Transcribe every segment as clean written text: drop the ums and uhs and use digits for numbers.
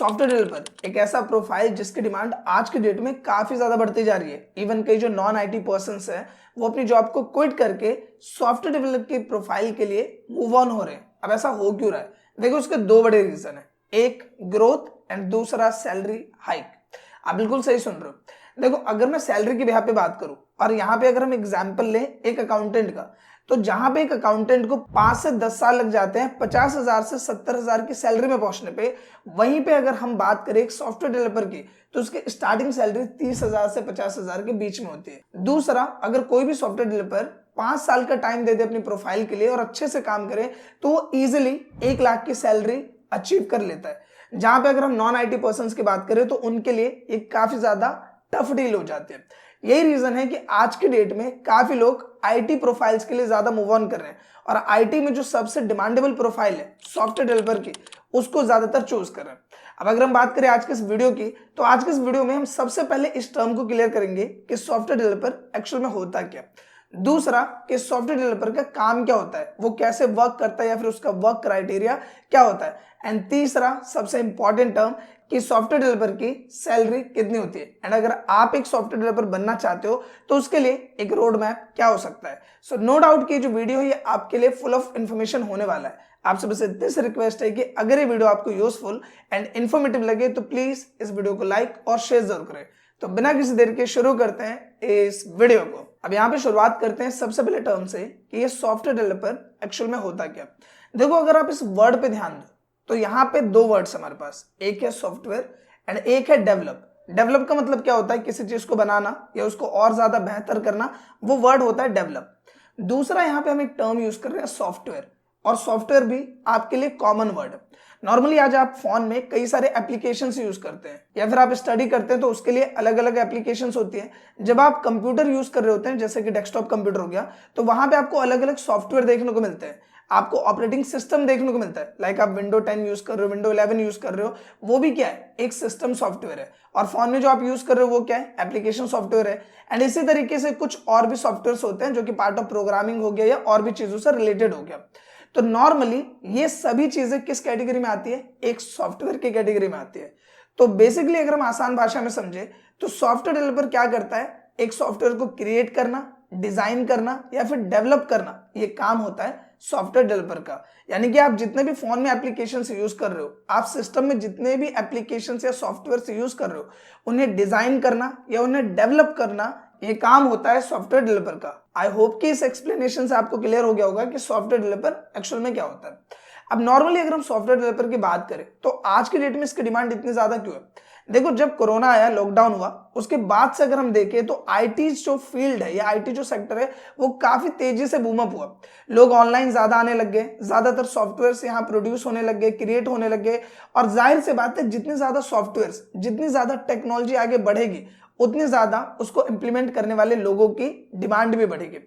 Software developer एक ऐसा profile जिसकी डिमांड आज के डेट में काफी ज्यादा बढ़ती जा रही है। इवन कई जो नॉन आईटी पर्सन्स हैं वो अपनी जॉब को क्विट करके सॉफ्टवेयर डेवलपर की प्रोफाइल के लिए मूव ऑन हो रहे हैं। अब ऐसा हो क्यों रहा है? देखो उसके दो बड़े रीजन है, एक ग्रोथ एंड दूसरा सैलरी हाइक। आप बिल्कुल सही सुन रहे हो। देखो अगर मैं सैलरी की बिहाफ पे बात करूं और यहाँ पे अगर हम एग्जाम्पल लें एक अकाउंटेंट का, तो जहां पे एक अकाउंटेंट को 5 से 10 साल लग जाते हैं 50,000 से 70,000 की सैलरी में पहुंचने पे, वहीं पे अगर हम बात करें एक सॉफ्टवेयर डेवलपर की तो उसकी स्टार्टिंग सैलरी 30,000 से 50,000 के बीच में होती है। दूसरा, अगर कोई भी सॉफ्टवेयर डेवलपर 5 साल का टाइम दे दे अपनी प्रोफाइल के लिए और अच्छे से काम करे तो वो इजिली 1 लाख की सैलरी अचीव कर लेता है। जहां पे अगर हम नॉन आईटी पर्सन की बात करें तो उनके लिए ये काफी ज्यादा टफ डील हो जाती है। यही रीजन है कि आज के डेट में काफी लोग आईटी प्रोफाइल्स के लिए ज्यादा मूव ऑन कर रहे हैं और आईटी में जो सबसे डिमांडेबल प्रोफाइल है सॉफ्टवेयर डेवलपर की, उसको ज्यादातर चूज कर रहे हैं। अब अगर हम बात करें आज के इस वीडियो की, तो आज के इस वीडियो में हम सबसे पहले इस टर्म को क्लियर करेंगे कि सॉफ्टवेयर डेवलपर एक्चुअल में होता क्या, दूसरा कि सॉफ्टवेयर डेवलपर का काम क्या होता है, वो कैसे वर्क करता है या फिर उसका वर्क क्राइटेरिया क्या होता है, एंड तीसरा सबसे इंपॉर्टेंट टर्म कि सॉफ्टवेयर डेवलपर की सैलरी कितनी होती है। एंड अगर आप एक सॉफ्टवेयर डेवलपर बनना चाहते हो तो उसके लिए एक रोड मैप क्या हो सकता है। सो नो डाउट कि जो वीडियो है ये आपके लिए फुल ऑफ इन्फॉर्मेशन होने वाला है। आपसे बस इतनी सी रिक्वेस्ट है कि अगर ये वीडियो आपको यूजफुल एंड इन्फॉर्मेटिव लगे तो प्लीज इस वीडियो को लाइक और शेयर जरूर करें। तो बिना किसी देर के शुरू करते हैं इस वीडियो को। अब यहाँ पे शुरुआत करते हैं सबसे पहले टर्म से कि ये सॉफ्टवेयर डेवलपर एक्चुअल में होता क्या। देखो अगर आप इस वर्ड पे ध्यान दो तो यहाँ पे दो वर्ड्स हमारे पास, एक है सॉफ्टवेयर एंड एक है डेवलप। डेवलप का मतलब क्या होता है? किसी चीज को बनाना या उसको और ज्यादा बेहतर करना, वो वर्ड होता है डेवलप। दूसरा यहाँ पे हम एक टर्म यूज कर रहे हैं सॉफ्टवेयर, और सॉफ्टवेयर भी आपके लिए कॉमन वर्ड है। नॉर्मली आज आप फोन में कई सारे एप्लीकेशंस यूज करते हैं या फिर आप स्टडी करते हैं तो उसके लिए अलग अलग एप्लीकेशंस होती हैं। जब आप कंप्यूटर यूज कर रहे होते हैं जैसे कि डेस्कटॉप कंप्यूटर हो गया, तो वहां पे आपको अलग अलग सॉफ्टवेयर देखने को मिलते हैं, आपको ऑपरेटिंग सिस्टम देखने को मिलता है। लाइक आप विंडो 10 यूज कर रहे हो, विंडो 11 यूज कर रहे हो, वो भी क्या है? एक सिस्टम सॉफ्टवेयर है। और फोन में जो आप यूज कर रहे हो वो क्या है? एप्लीकेशन सॉफ्टवेयर है। एंड इसी तरीके से कुछ और भी सॉफ्टवेयर होते हैं जो कि पार्ट ऑफ प्रोग्रामिंग हो गया या और भी चीजों से रिलेटेड हो गया। तो नॉर्मली ये सभी चीजें किस कैटेगरी में आती है? एक सॉफ्टवेयर की कैटेगरी में आती है। तो बेसिकली अगर हम आसान भाषा में समझे तो सॉफ्टवेयर डेवलपर क्या करता है? एक सॉफ्टवेयर को क्रिएट करना, डिजाइन करना या फिर डेवलप करना, ये काम होता है सॉफ्टवेयर डेवलपर का। यानी कि आप जितने भी फोन में एप्लीकेशन यूज कर रहे हो, आप सिस्टम में जितने भी एप्लीकेशन या सॉफ्टवेयर यूज कर रहे हो, उन्हें डिजाइन करना या उन्हें डेवलप करना, ये काम होता है सॉफ्टवेयर डेवलपर का। आई होप कि इस एक्सप्लेनेशन से आपको क्लियर हो गया होगा कि सॉफ्टवेयर डेवलपर एक्चुअल में क्या होता है। अब नॉर्मली अगर हम सॉफ्टवेयर डेवलपर की बात करें तो आज के डेट में इसकी डिमांड इतनी ज्यादा क्यों है? देखो जब कोरोना आया, लॉकडाउन हुआ, उसके बाद से अगर हम देखें तो आईटी जो फील्ड है या आईटी जो सेक्टर है वो काफी तेजी से बूम अप हुआ। लोग ऑनलाइन ज्यादा आने लग गए, ज्यादातर सॉफ्टवेयर यहाँ प्रोड्यूस होने लग गए, क्रिएट होने लग गए। और जाहिर सी बात है जितनी ज्यादा सॉफ्टवेयर, जितनी ज्यादा टेक्नोलॉजी आगे बढ़ेगी उतनी ज्यादा उसको इंप्लीमेंट करने वाले लोगों की डिमांड भी बढ़ेगी।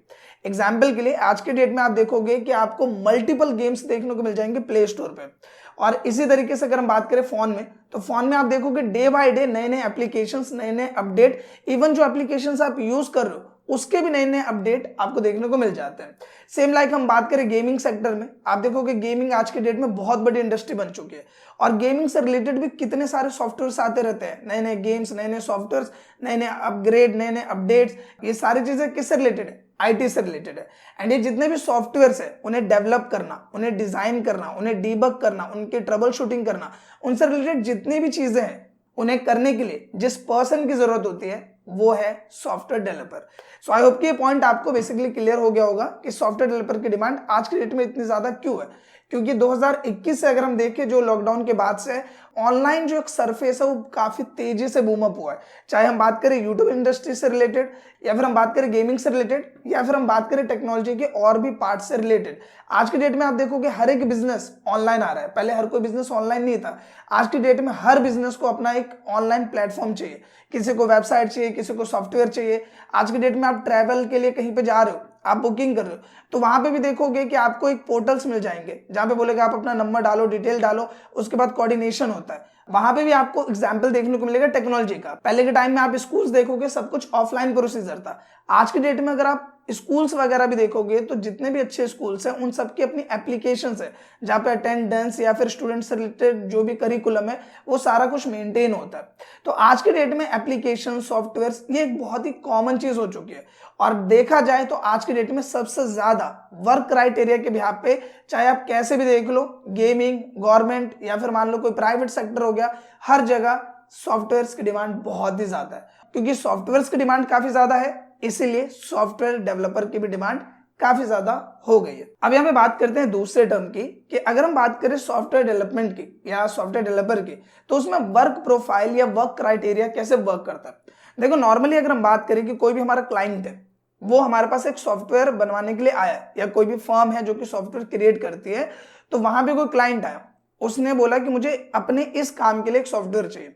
एग्जाम्पल के लिए आज के डेट में आप देखोगे कि आपको मल्टीपल गेम्स देखने को मिल जाएंगे प्ले स्टोर पे। और इसी तरीके से अगर हम बात करें फोन में, तो फोन में आप देखोगे डे बाय डे नए नए एप्लीकेशंस, नए नए अपडेट, इवन जो एप्लीकेशंस आप यूज कर रहे हो उसके भी नए नए अपडेट आपको देखने को मिल जाते हैं। सेम लाइक हम बात करें गेमिंग सेक्टर में, आप देखोगे गेमिंग आज के डेट में बहुत बड़ी इंडस्ट्री बन चुकी है और गेमिंग से रिलेटेड भी कितने सारे सॉफ्टवेयर आते रहते हैं, नए नए गेम्स, नए नए सॉफ्टवेयर, नए नए अपग्रेड, नए नए अपडेट्स। ये सारी चीजें किससे रिलेटेड है? आईटी से रिलेटेड है। एंड ये जितने भी सॉफ्टवेयर है उन्हें डेवलप करना, उन्हें डिजाइन करना, उन्हें डीबग करना, उनकी ट्रबल शूटिंग करना, उनसे रिलेटेड जितनी भी चीजें हैं उन्हें करने के लिए जिस पर्सन की जरूरत होती है वो है software developer. So I hope कि ये पॉइंट आपको बेसिकली क्लियर हो गया होगा कि सॉफ्टवेयर डेवलपर की डिमांड आज के डेट में इतनी ज्यादा क्यों है। क्योंकि 2021 से अगर हम देखें, जो लॉकडाउन के बाद से ऑनलाइन जो एक सरफेस है वो काफी तेजी से बूम अप हुआ है। चाहे हम बात करें यूट्यूब इंडस्ट्री से रिलेटेड या फिर हम बात करें गेमिंग से रिलेटेड या फिर हम बात करें टेक्नोलॉजी के और भी पार्ट से रिलेटेड, आज के डेट में आप देखोगे हर एक बिजनेस ऑनलाइन आ रहा है। पहले हर कोई बिजनेस ऑनलाइन नहीं था, आज की डेट में हर बिजनेस को अपना एक ऑनलाइन प्लेटफॉर्म चाहिए। किसी को वेबसाइट चाहिए, किसी को सॉफ्टवेयर चाहिए। आज की डेट में आप ट्रैवल के लिए कहीं पे जा रहे हो, आप बुकिंग कर रहे हो, तो वहां पे भी देखोगे कि आपको एक पोर्टल्स मिल जाएंगे जहां पे बोलेगा आप अपना नंबर डालो, डिटेल डालो, उसके बाद कोऑर्डिनेशन होता है। वहां पे भी आपको एग्जाम्पल देखने को मिलेगा टेक्नोलॉजी का। पहले के टाइम में आप स्कूल्स देखोगे सब कुछ ऑफलाइन प्रोसीजर था। आज के डेट में अगर आप स्कूल्स वगैरह भी देखोगे तो जितने भी अच्छे स्कूल्स हैं उन सबकी अपनी एप्लीकेशंस है जहाँ पे अटेंडेंस या फिर स्टूडेंट से रिलेटेड जो भी करिकुलम है वो सारा कुछ मेंटेन होता है। तो आज के डेट में एप्लीकेशन सॉफ्टवेयर ये एक बहुत ही कॉमन चीज हो चुकी है। और देखा जाए तो आज के डेट में सबसे ज्यादा वर्क क्राइटेरिया के बिहाफ पे, चाहे आप कैसे भी देख लो, गेमिंग, गवर्नमेंट या फिर मान लो कोई प्राइवेट सेक्टर हो गया, हर जगह सॉफ्टवेयर्स की डिमांड बहुत ही ज्यादा है। क्योंकि सॉफ्टवेयर्स की डिमांड काफी ज्यादा है इसीलिए सॉफ्टवेयर डेवलपर की भी डिमांड काफी ज्यादा हो गई है। अब यहाँ पे बात करते हैं दूसरे टर्म की कि अगर हम बात करें सॉफ्टवेयर डेवलपमेंट की या सॉफ्टवेयर डेवलपर की, तो उसमें वर्क प्रोफाइल या वर्क क्राइटेरिया कैसे वर्क करता है। देखो नॉर्मली अगर हम बात करें कि कोई भी हमारा क्लाइंट है, वो हमारे पास एक सॉफ्टवेयर बनवाने के लिए आया है, या कोई भी फर्म है जो कि सॉफ्टवेयर क्रिएट करती है, तो वहां पे कोई क्लाइंट आया, उसने बोला कि मुझे अपने इस काम के लिए एक सॉफ्टवेयर चाहिए।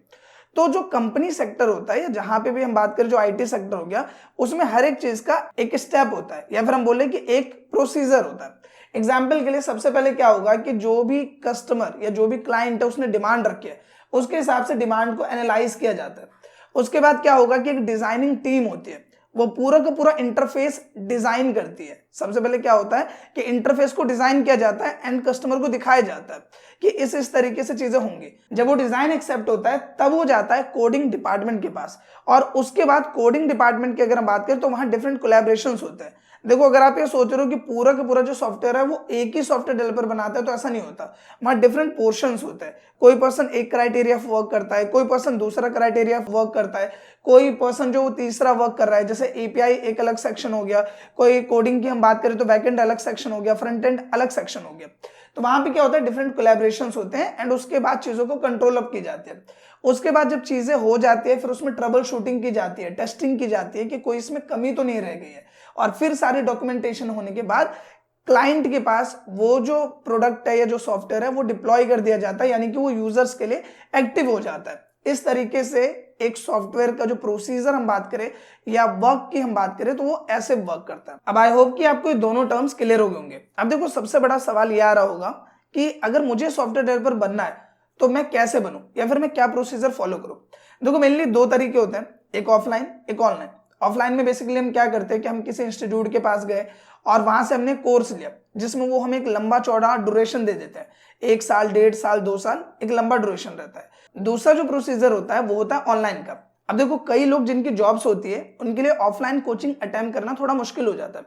तो जो कंपनी सेक्टर होता है या जहां पे भी हम बात करें जो आईटी सेक्टर हो गया, उसमें हर एक चीज का एक स्टेप होता है या फिर हम बोले कि एक प्रोसीजर होता है। एग्जाम्पल के लिए सबसे पहले क्या होगा कि जो भी कस्टमर या जो भी क्लाइंट है उसने डिमांड रखी है, उसके हिसाब से डिमांड को एनालाइज किया जाता है। उसके बाद क्या होगा कि एक डिजाइनिंग टीम होती है, वो पूरा का पूरा इंटरफेस डिजाइन करती है। सबसे पहले क्या होता है कि इंटरफेस को डिजाइन किया जाता है, एंड कस्टमर को दिखाया जाता है कि इस तरीके से चीजें होंगी। जब वो डिजाइन एक्सेप्ट होता है तब वो जाता है कोडिंग डिपार्टमेंट के पास, और उसके बाद कोडिंग डिपार्टमेंट की अगर हम बात करें तो वहां डिफरेंट कोलैबोरेशंस होते हैं। देखो अगर आप ये सोच रहे हो कि पूरा का पूरा जो सॉफ्टवेयर है वो एक ही सॉफ्टवेयर डेवलपर बनाता है, तो ऐसा नहीं होता। वहां डिफरेंट पोर्शंस होते हैं। कोई पर्सन एक क्राइटेरिया वर्क करता है, कोई पर्सन दूसरा क्राइटेरिया वर्क करता है, कोई पर्सन जो तीसरा वर्क कर रहा है। जैसे एपीआई एक अलग सेक्शन हो गया, कोई कोडिंग की हम बात करें तो बैकएंड अलग सेक्शन हो गया, फ्रंट एंड अलग सेक्शन हो गया। तो वहां पे क्या होता है, डिफरेंट कोलैबोरेशंस होते हैं, एंड उसके बाद चीजों को कंट्रोल अप की जाती है। उसके बाद जब चीजें हो जाती है फिर उसमें ट्रबल शूटिंग की जाती है, टेस्टिंग की जाती है कि कोई इसमें कमी तो नहीं रह गई है, और फिर सारी डॉक्यूमेंटेशन होने के बाद क्लाइंट के पास वो जो प्रोडक्ट है या जो सॉफ्टवेयर है वो डिप्लॉय कर दिया जाता है, यानी कि वो यूजर्स के लिए एक्टिव हो जाता है। इस तरीके से एक सॉफ्टवेयर का जो प्रोसीजर हम बात करें या वर्क की हम बात करें तो वो ऐसे वर्क करता है। अब आई होप कि आपको ये दोनों टर्म्स क्लियर हो गए होंगे। अब देखो सबसे बड़ा सवाल ये आ रहा होगा कि अगर मुझे सॉफ्टवेयर डेवलपर बनना है तो मैं कैसे बनूं या फिर मैं क्या प्रोसीजर फॉलो करूं। देखो मेनली दो तरीके होते हैं, एक ऑफलाइन एक ऑनलाइन। ऑफलाइन में बेसिकली हम क्या करते हैं कि हम किसी इंस्टीट्यूट के पास गए और वहां से हमने कोर्स लिया, जिसमें वो हमें एक लंबा चौड़ा ड्यूरेशन दे देते हैं, 1 साल 1.5 साल 2 साल एक लंबा ड्यूरेशन रहता है। दूसरा जो प्रोसीजर होता है वो होता है ऑनलाइन का। अब देखो कई लोग जिनकी जॉब्स होती है उनके लिए ऑफलाइन कोचिंग अटेम्प्ट करना थोड़ा मुश्किल हो जाता है,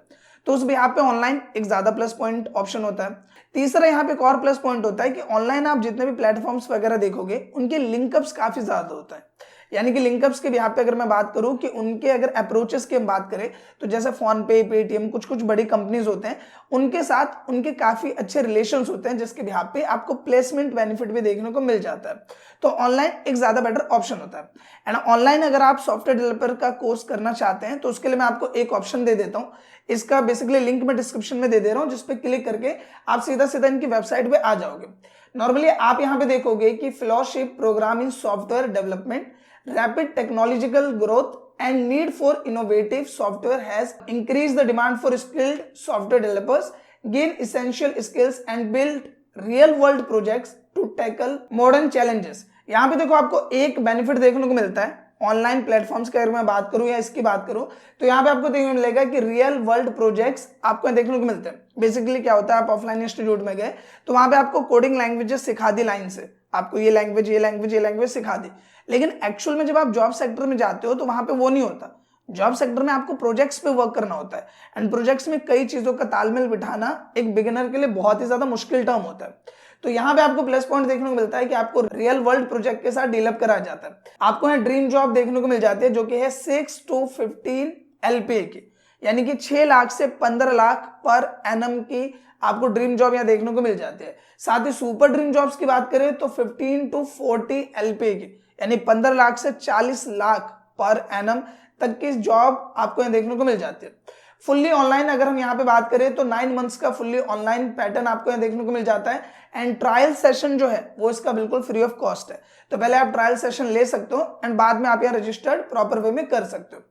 तो उस बिहाफ पे ऑनलाइन एक ज्यादा प्लस पॉइंट ऑप्शन होता है। तीसरा यहाँ पे एक और प्लस पॉइंट होता है कि ऑनलाइन आप जितने भी प्लेटफॉर्म्स वगैरह देखोगे उनके लिंकअप्स काफी ज्यादा होता है। यानी कि लिंकअप्स के बिहाफ पे अगर मैं बात करूं कि उनके अगर अप्रोचेस की हम बात करें तो जैसे फोन पे, पेटीएम, कुछ कुछ बड़ी कंपनीज होते हैं, उनके साथ उनके काफी अच्छे रिलेशंस होते हैं, जिसके बिहाफ पे आपको प्लेसमेंट बेनिफिट भी देखने को मिल जाता है। तो ऑनलाइन एक ज्यादा बेटर ऑप्शन होता है। एंड ऑनलाइन अगर आप सॉफ्टवेयर डेवलपर का कोर्स करना चाहते हैं तो उसके लिए मैं आपको एक ऑप्शन दे देता हूँ। इसका बेसिकली लिंक मैं डिस्क्रिप्शन में दे दे रहा हूँ, जिसपे क्लिक करके आप सीधा सीधा इनकी वेबसाइट पे आ जाओगे। नॉर्मली आप यहाँ पे देखोगे कि fellowship program in software development, rapid technological growth and need for innovative software has increased the demand for skilled software developers, gain essential skills and build real world projects to tackle modern challenges। यहाँ पे देखो आपको एक benefit देखने को मिलता है online platforms की। अगर मैं बात करूं या इसकी बात करूं तो यहाँ पे आपको देखने को मिलेगा कि रियल वर्ल्ड प्रोजेक्ट्स आपको देखने को मिलते हैं। बेसिकली क्या होता है, आप ऑफलाइन इंस्टीट्यूट में गए तो वहां पे आपको कोडिंग लैंग्वेजेस सिखा दी लाइन से, आपको ये लैंग्वेज ये लैंग्वेज ये लैंग्वेज सिखा दी। लेकिन एक्चुअल में जब आप जॉब सेक्टर में जाते हो तो वहां पे वो नहीं होता। जॉब सेक्टर में आपको प्रोजेक्ट्स पे वर्क करना होता है, एंड प्रोजेक्ट्स में कई चीजों का तालमेल बिठाना एक बिगिनर के लिए बहुत ही ज्यादा मुश्किल टर्म होता है। तो यहाँ पे आपको प्लस पॉइंट देखने को मिलता है कि आपको रियल वर्ल्ड प्रोजेक्ट के साथ डील कराया जाता है। आपको यहाँ ड्रीम जॉब देखने को मिल जाती है जो कि है 6 to 15 LPA की, यानी कि 6 लाख से 15 लाख पर एनम की आपको ड्रीम जॉब यहाँ देखने को मिल जाती है। साथ ही सुपर ड्रीम जॉब्स की बात करें तो 15 to 40 LPA की, यानी 15 लाख से 40 लाख पर एनम तक की जॉब आपको यहाँ देखने को मिल जाती है। फुल्ली ऑनलाइन अगर हम यहाँ पे बात करें तो 9 मंथ्स का फुल्ली ऑनलाइन पैटर्न आपको यहाँ देखने को मिल जाता है, एंड ट्रायल सेशन जो है वो इसका बिल्कुल फ्री ऑफ कॉस्ट है। तो पहले आप ट्रायल सेशन ले सकते हो एंड बाद में आप यहाँ रजिस्टर्ड प्रॉपर वे में कर सकते हो।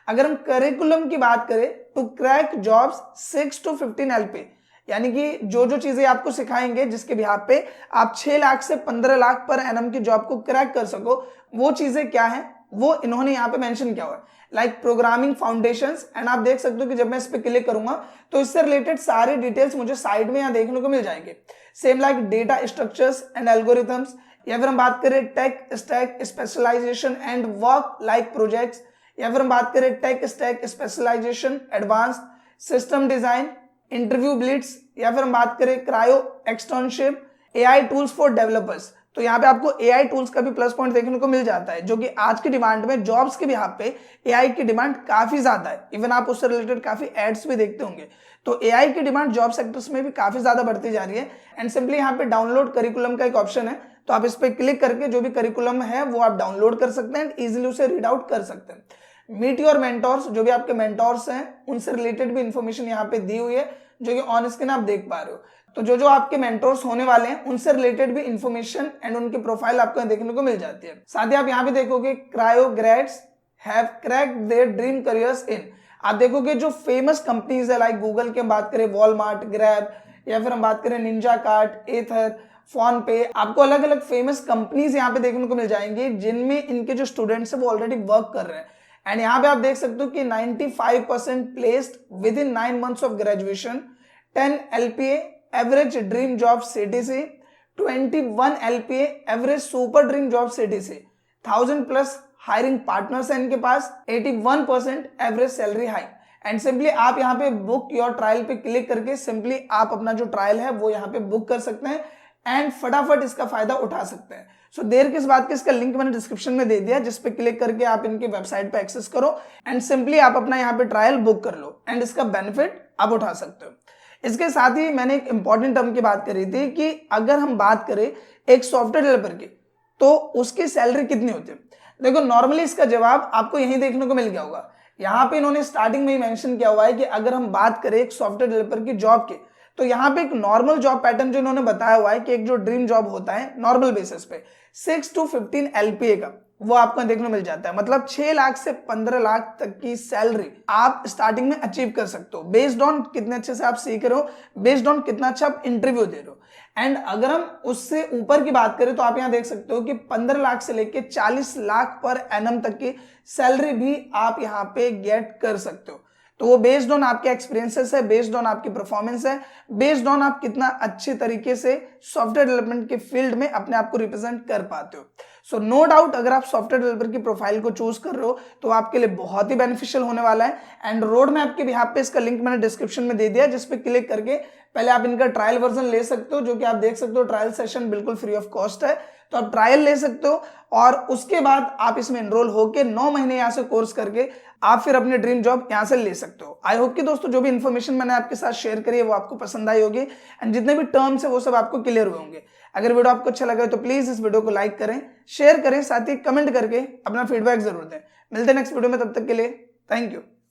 अगर हम करिकुलम की बात करें तो क्रैक जॉब्स 6 to 15 LPA, यानी कि जो जो चीजें आपको सिखाएंगे जिसके बिहाफ पे आप 6 लाख से 15 लाख पर एनम की जॉब को क्रैक कर सको, वो चीजें क्या है वो इन्होंने यहाँ पे मेंशन किया हुआ है, लाइक प्रोग्रामिंग फाउंडेशंस। एंड आप देख सकते हो कि जब मैं इस पे क्लिक करूंगा तो इससे रिलेटेड सारी डिटेल्स मुझे साइड में यहाँ देखने को मिल जाएंगे। Same like data structures and algorithms, या फिर हम बात करें tech stack specialization and work like projects, या फिर हम बात करें tech stack specialization advanced system design, interview blitz, या फिर हम बात करें Crio externship, AI tools for developers. तो यहाँ पे आपको एआई टूल्स का भी प्लस पॉइंट देखने को मिल जाता है, जो कि आज की डिमांड में जॉब्स के बिहाफ पे एआई की डिमांड काफी ज्यादा है। इवन आप उससे रिलेटेड काफी एड्स भी देखते होंगे। तो एआई की डिमांड जॉब सेक्टर्स में भी काफी ज्यादा बढ़ती जा रही है। एंड सिंपली यहाँ पे डाउनलोड करिकुलम का एक ऑप्शन है, तो आप इस पर क्लिक करके जो भी करिकुलम है वो आप डाउनलोड कर सकते हैं एंड इजिली उसे रीड आउट कर सकते हैं। मीट योर मेंटोर्स, जो भी आपके मेंटोर्स हैं उनसे रिलेटेड भी इंफॉर्मेशन यहाँ पे दी हुई है, जो कि ऑन स्क्रीन आप देख पा रहे हो। तो जो जो आपके मेंटोर्स होने वाले हैं उनसे रिलेटेड भी इंफॉर्मेशन एंड उनकी प्रोफाइल आपको देखने को मिल जाती है। साथ ही आप यहाँ भी देखोगे cryo grades have cracked their dream careers इन। आप देखोगे जो फेमस कंपनीज है, लाइक गूगल की हम बात करें, वॉलमार्ट, ग्रैब, या फिर हम बात करें निंजा कार्ट, एथर, फोन पे, आपको अलग अलग फेमस कंपनीज यहाँ पे देखने को मिल जाएंगी जिनमें इनके जो स्टूडेंट्स है वो ऑलरेडी वर्क कर रहे हैं। एंड यहाँ पे आप देख सकते हो कि 95% placed with in 9 months of graduation, 10 LPA average dream job CTC, 21 LPA average super dream job CTC, 1000+ hiring partners है इनके पास, 81% average salary hike. And simply आप यहाँ पे बुक योर ट्रायल पे क्लिक करके सिंपली आप अपना जो ट्रायल है वो यहाँ पे बुक कर सकते हैं एंड फटाफट इसका फायदा उठा सकते हैं। सो देर किस बात की, इसका लिंक मैंने डिस्क्रिप्शन में दे दिया, जिस पे क्लिक करके आप इनकी वेबसाइट पे एक्सेस करो एंड सिंपली आप अपना यहाँ पे ट्रायल बुक कर लो एंड इसका बेनिफिट आप उठा सकते हो। इसके साथ ही मैंने एक इंपॉर्टेंट टर्म की बात करी थी कि अगर हम बात करें एक सॉफ्टवेयर डेवलपर की तो उसकी सैलरी कितनी होती है। देखो नॉर्मली इसका जवाब आपको यही देखने को मिल गया होगा। यहाँ पे इन्होंने स्टार्टिंग में ही मेंशन किया हुआ है कि अगर हम बात करें एक सॉफ्टवेयर डेवलपर की जॉब की, तो यहाँ पे एक नॉर्मल जॉब पैटर्न जो इन्होंने बताया हुआ है कि एक जो ड्रीम जॉब होता है नॉर्मल बेसिस पे 6 to 15 LPA का, वो आपको देखने को मिल जाता है। मतलब 6 लाख से 15 लाख तक की सैलरी आप स्टार्टिंग में अचीव कर सकते हो, बेस्ड ऑन कितने अच्छे से आप सीख रहे हो, बेस्ड ऑन कितना अच्छा आप इंटरव्यू दे रहे हो। एंड अगर हम उससे ऊपर की बात करें तो आप यहाँ देख सकते हो कि 15 लाख से लेके 40 लाख पर एनम तक की सैलरी भी आप यहाँ पे गेट कर सकते हो। तो वो बेस्ड ऑन आपके एक्सपीरियंसेस है, बेस्ड ऑन आपकी परफॉर्मेंस है, बेस्ड ऑन आप कितना अच्छे तरीके से सॉफ्टवेयर डेवलपमेंट के फील्ड में अपने आप को रिप्रेजेंट कर पाते हो। सो नो डाउट अगर आप सॉफ्टवेयर डेवलपर की प्रोफाइल को चूज कर रहे हो तो आपके लिए बहुत ही बेनिफिशियल होने वाला है। एंड रोड मैप के बिहाफ पे इसका लिंक मैंने डिस्क्रिप्शन में दे दिया, जिसपे क्लिक करके पहले आप इनका ट्रायल वर्जन ले सकते हो, जो कि आप देख सकते हो ट्रायल सेशन बिल्कुल फ्री ऑफ कॉस्ट है। तो आप ट्रायल ले सकते हो और उसके बाद आप इसमें एनरोल होकर 9 महीने यहाँ से कोर्स करके आप फिर अपनी ड्रीम जॉब यहाँ से ले सकते हो। आई होप कि दोस्तों जो भी इन्फॉर्मेशन मैंने आपके साथ शेयर करी है वो आपको पसंद आई होगी एंड जितने भी टर्म्स है वो सब आपको क्लियर हुए होंगे। अगर वीडियो आपको अच्छा लगा तो प्लीज इस वीडियो को लाइक करें, शेयर करें, साथ ही कमेंट करके अपना फीडबैक जरूर दें। मिलते हैं नेक्स्ट वीडियो में, तब तक के लिए थैंक यू।